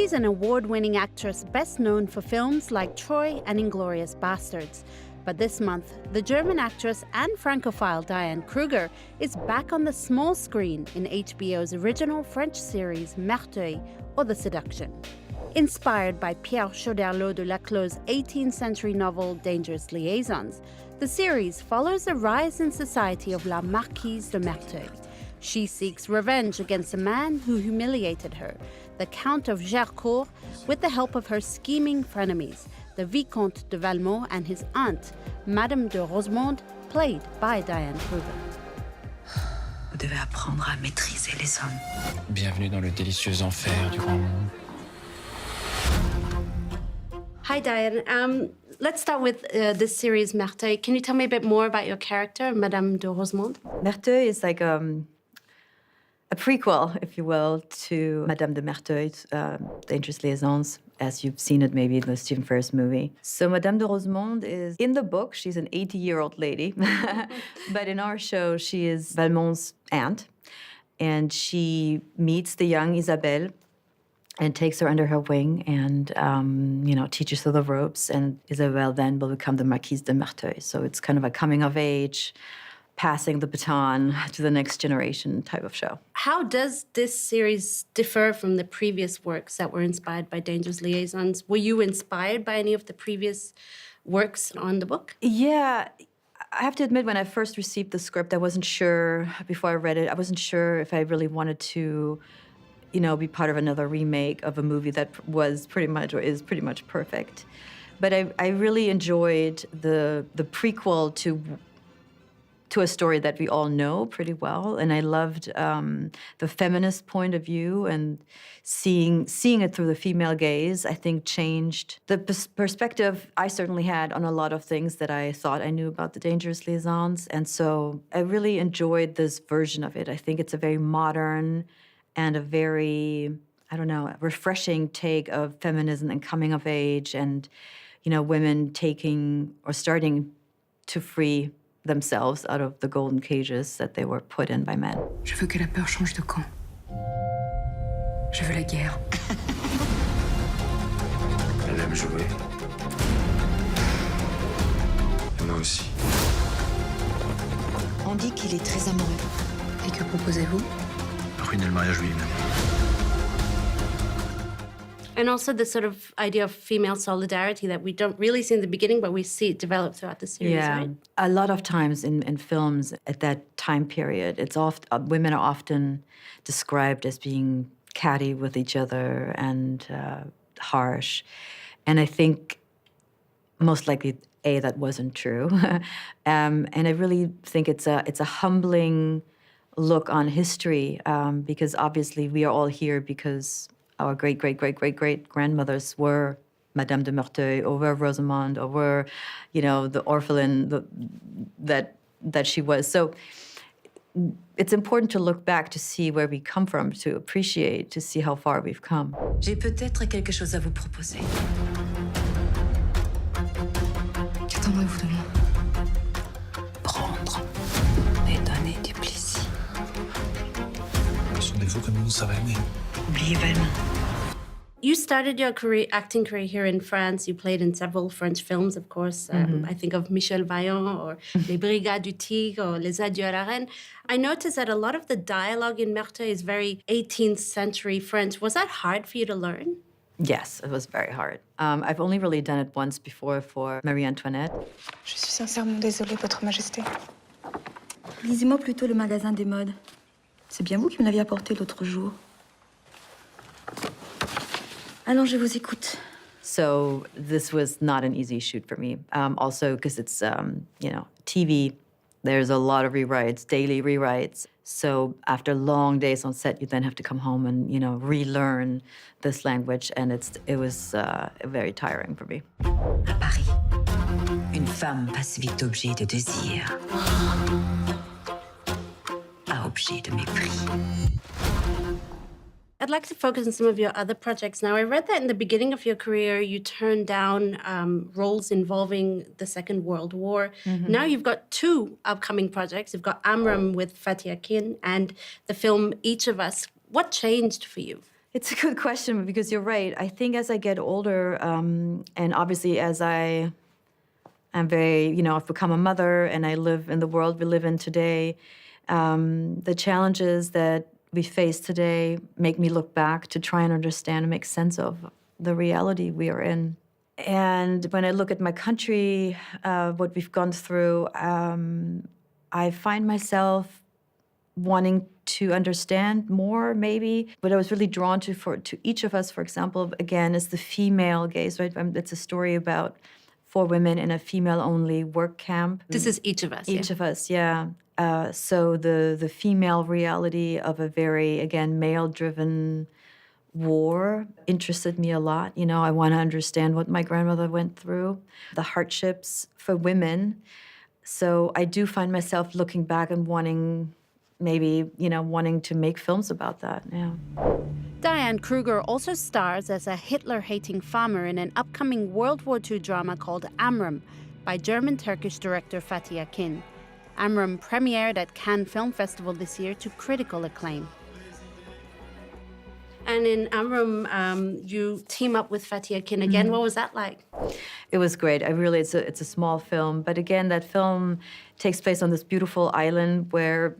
She's an award-winning actress best known for films like Troy and Inglorious Basterds. But this month, the German actress and Francophile Diane Kruger is back on the small screen in HBO's original French series Merteuil, or The Seduction. Inspired by Pierre Choderlos de Laclos' 18th century novel Dangerous Liaisons, the series follows the rise in society of La Marquise de Merteuil. She seeks revenge against a man who humiliated her, the Count of Gercourt, with the help of her scheming frenemies, the Vicomte de Valmont and his aunt, Madame De Rosemonde, played by Diane Kruger. Vous devez apprendre à maîtriser les hommes. Bienvenue dans le délicieux enfer du grand monde. Hi, Diane. Let's start with this series, Merteuil. Can you tell me a bit more about your character, Madame De Rosemonde? Merteuil is like a prequel, if you will, to Madame de Merteuil's Dangerous Liaisons, as you've seen it maybe in the Stephen Ferris movie. So Madame de Rosemonde is, in the book, she's an 80-year-old lady. But in our show, she is Valmont's aunt. And she meets the young Isabelle and takes her under her wing and, teaches her the ropes. And Isabelle then will become the Marquise de Merteuil. So it's kind of a coming-of-age, passing the baton to the next generation type of show. How does this series differ from the previous works that were inspired by Dangerous Liaisons? Were you inspired by any of the previous works on the book? Yeah. I have to admit, when I first received the script, I wasn't sure, before I read it, I wasn't sure if I really wanted to, be part of another remake of a movie that was pretty much, or is pretty much perfect. But I really enjoyed the prequel to a story that we all know pretty well. And I loved the feminist point of view, and seeing it through the female gaze, I think changed the perspective I certainly had on a lot of things that I thought I knew about the Dangerous Liaisons. And so I really enjoyed this version of it. I think it's a very modern and a very, refreshing take of feminism and coming of age and, women taking or starting to free themselves out of the golden cages that they were put in by men. Je veux que la peur change de camp. Je veux la guerre. Elle aime jouer. Et moi aussi. On dit qu'il est très amoureux. Et que proposez-vous? Ruiner le mariage lui-même. And also the sort of idea of female solidarity that we don't really see in the beginning, but we see it develop throughout the series, right? A lot of times in films at that time period, it's women are often described as being catty with each other and harsh. And I think most likely, that wasn't true. And I really think it's a humbling look on history, because obviously we are all here because our great-great-great-great-great-grandmothers were Madame de Merteuil, or were Rosemonde, or were, the orphelin that she was. So it's important to look back to see where we come from, to appreciate, to see how far we've come. J'ai peut-être quelque chose à vous proposer. Qu'attendrez-vous de moi? Prendre et donner du plaisir. Souvenez-vous comme nous savons aimer. Oubliez Valmont. You started your acting career here in France. You played in several French films, of course. I think of Michel Vaillant, or Les Brigades du Tigre, or Les Adieux à la Reine. I noticed that a lot of the dialogue in Merteuil is very 18th century French. Was that hard for you to learn? Yes, it was very hard. I've only really done it once before for Marie Antoinette. Je suis sincèrement désolée, Votre Majesté. Lisez-moi plutôt le magasin des modes. C'est bien vous qui me l'aviez apporté l'autre jour. Allons, je vous écoute. So this was not an easy shoot for me. Also, because it's, TV, there's a lot of rewrites, daily rewrites. So after long days on set, you then have to come home and, relearn this language. And it was very tiring for me. À Paris, une femme passe vite objet de désir à objet de mépris. I'd like to focus on some of your other projects now. I read that in the beginning of your career, you turned down roles involving the Second World War. Mm-hmm. Now you've got two upcoming projects. You've got Amrum with Fatih Akin and the film Each of Us. What changed for you? It's a good question because you're right. I think as I get older, and obviously as I'm very, I've become a mother and I live in the world we live in today, the challenges that we face today make me look back to try and understand and make sense of the reality we are in. And when I look at my country, what we've gone through, I find myself wanting to understand more, maybe. What I was really drawn to each of us, for example, again, is the female gaze, right? It's a story about 4 women in a female-only work camp. This is each of us. Each of us, yeah. So the female reality of a very, again, male-driven war interested me a lot. I want to understand what my grandmother went through, the hardships for women. So I do find myself looking back and wanting to make films about that, yeah. Diane Kruger also stars as a Hitler-hating farmer in an upcoming World War II drama called Amrum by German-Turkish director Fatih Akin. Amrum premiered at Cannes Film Festival this year to critical acclaim. And in Amrum, you team up with Fatih Akin again. Mm-hmm. What was that like? It was great. It's a small film, but again, that film takes place on this beautiful island where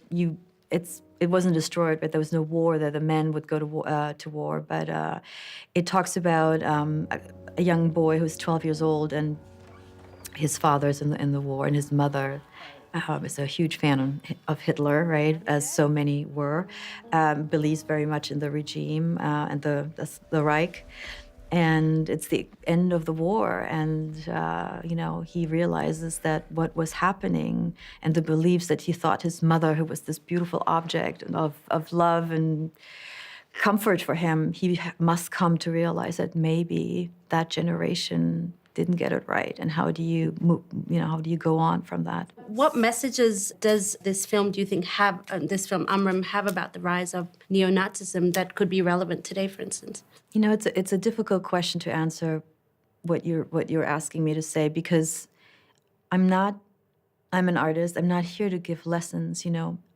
it wasn't destroyed, but there was no war there. The men would go to war, but it talks about a young boy who's 12 years old, and his father's in the war, and his mother is a huge fan of Hitler, right, as so many were, believes very much in the regime and the Reich. And it's the end of the war, and, he realizes that what was happening and the beliefs that he thought his mother, who was this beautiful object of love and comfort for him, he must come to realize that maybe that generation didn't get it right. And how do you move, how do you go on from that? What messages does this film, do you think, this film, Amrum, have about the rise of neo-Nazism that could be relevant today, for instance? It's a difficult question to answer, what you're asking me to say, because I'm an artist. I'm not here to give lessons,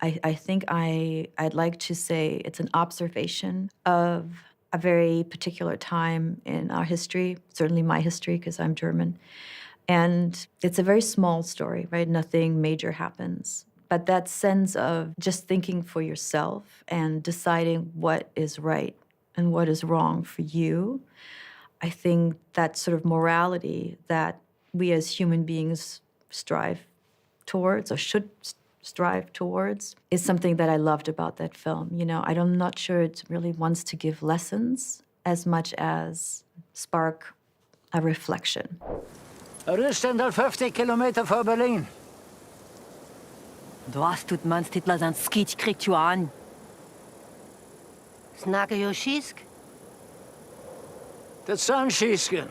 I think I'd like to say it's an observation of a very particular time in our history, certainly my history, because I'm German. And it's a very small story, right? Nothing major happens. But that sense of just thinking for yourself and deciding what is right and what is wrong for you, I think that sort of morality that we as human beings strive towards, or should strive towards, is something that I loved about that film. I'm not sure it really wants to give lessons as much as spark a reflection. Rustental 50 kilometer fra Berlin. Du hast tut mans titla san skit kriegt ju an. Snakker jo skisk? Det san skisken.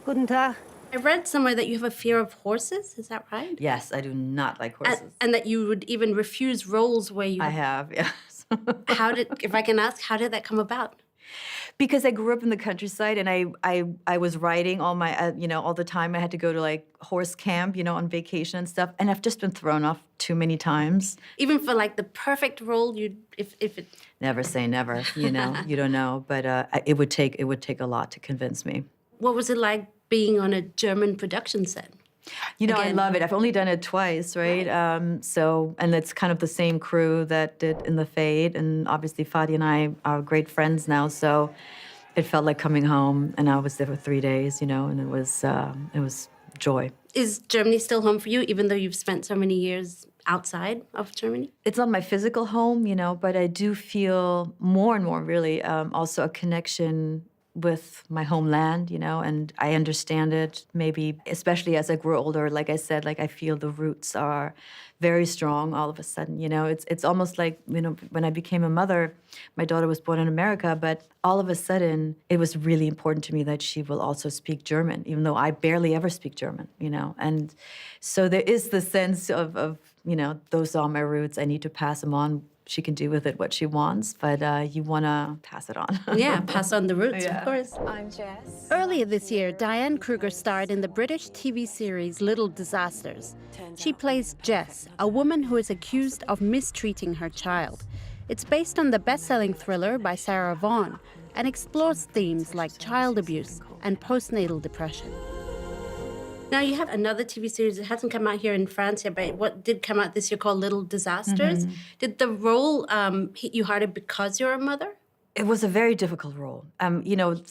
Guten Tag. I read somewhere that you have a fear of horses. Is that right? Yes, I do not like horses. And that you would even refuse roles where you... I have, yes. If I can ask, how did that come about? Because I grew up in the countryside, and I was riding all my, all the time. I had to go to horse camp, on vacation and stuff. And I've just been thrown off too many times. Even for the perfect role, if it... Never say never, you don't know. But it would take a lot to convince me. What was it like being on a German production set? I love it. I've only done it twice, right? And it's kind of the same crew that did In the Fade, and obviously Fatih and I are great friends now, so it felt like coming home, and I was there for 3 days, and it was joy. Is Germany still home for you, even though you've spent so many years outside of Germany? It's not my physical home, but I do feel more and more, really, also a connection with my homeland, and I understand it, maybe, especially as I grow older. Like I said, I feel the roots are very strong all of a sudden, It's almost like, when I became a mother, my daughter was born in America, but all of a sudden, it was really important to me that she will also speak German, even though I barely ever speak German, And so there is the sense of those are my roots. I need to pass them on. She can do with it what she wants, but you want to pass it on. Yeah, pass on the roots, of course. I'm Jess. Earlier this year, Diane Kruger starred in the British TV series Little Disasters. She plays Jess, a woman who is accused of mistreating her child. It's based on the best-selling thriller by Sarah Vaughan and explores themes like child abuse and postnatal depression. Now, you have another TV series that hasn't come out here in France yet, but what did come out this year called Little Disasters. Did the role hit you harder because you're a mother? It was a very difficult role.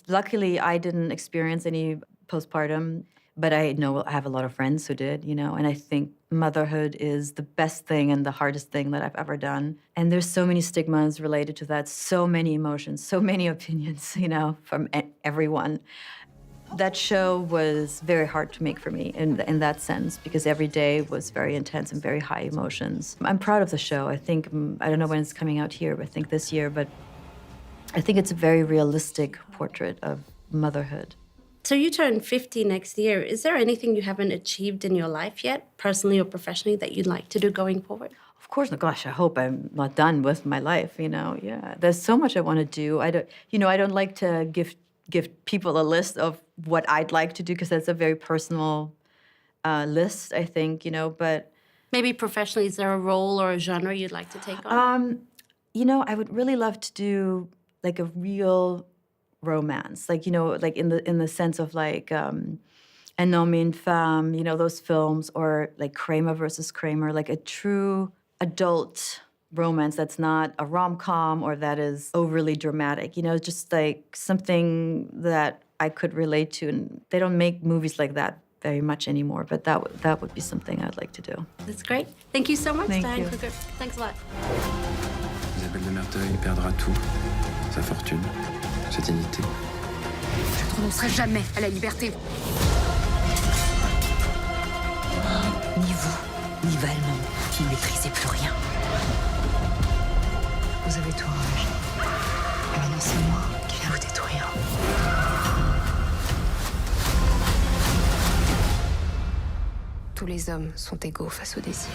Luckily, I didn't experience any postpartum, but I know I have a lot of friends who did, and I think motherhood is the best thing and the hardest thing that I've ever done. And there's so many stigmas related to that, so many emotions, so many opinions, from everyone. That show was very hard to make for me in that sense, because every day was very intense and very high emotions. I'm proud of the show. I think, I don't know when it's coming out here, but I think this year, but I think it's a very realistic portrait of motherhood. So you turn 50 next year. Is there anything you haven't achieved in your life yet, personally or professionally, that you'd like to do going forward? Of course, gosh, I hope I'm not done with my life, Yeah, there's so much I want to do. I don't like to give people a list of what I'd like to do, because that's a very personal list, I think, but... Maybe professionally, is there a role or a genre you'd like to take on? I would really love to do, like, a real romance, like in the sense of like Un homme et une femme, those films, or like Kramer versus Kramer, like a true adult romance that's not a rom-com or that is overly dramatic, just like something that I could relate to. And they don't make movies like that very much anymore, but that would be something I'd like to do. That's great. Thank you so much, Thank Diane you. Kruger. Thanks a lot. Isabelle de Merteuil perdra tout. Sa fortune, sa dignité. Je ne renoncerai jamais à la liberté. Ni vous, ni Valmont, qui ne maîtrisez plus rien. Vous avez tout enragé. Et maintenant, c'est moi qui viens vous détruire. Tous les hommes sont égaux face au désir.